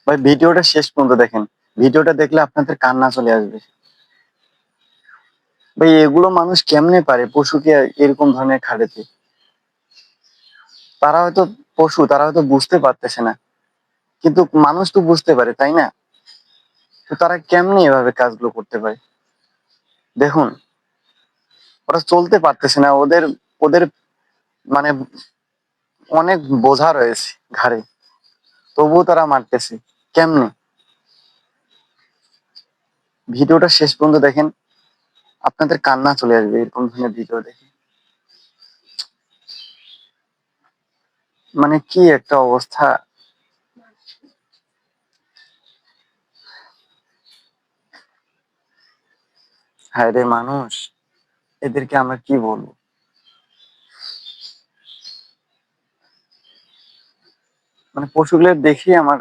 ভাই ভিডিওটা শেষ পর্যন্ত দেখেন। ভিডিওটা দেখলে আপনাদের কান্না চলে আসবে। ভাই এগুলো মানুষ কেমনে পারে পশুকে এরকম ধরনের খাটাতে? তারা হয়তো পশু, তারা হয়তো বুঝতে পারতেছে না, কিন্তু মানুষ তো বুঝতে পারে, তাই না? তো তারা কেমনে এভাবে কাজগুলো করতে পারে? দেখুন, ওরা চলতে পারতেছে না, ওদের ওদের মানে অনেক বোঝা রয়েছে ঘাড়ে, তবুও তারা মারতেছে। কেমনে? ভিডিওটা শেষ পর্যন্ত দেখেন, আপনাদের কান্না চলে আসবে এরকম ধরনের ভিডিও দেখে। মানে কি একটা অবস্থা! হায় রে মানুষ, এদেরকে আমরা কি বলবো? মানে পশুগুলো দেখে আমার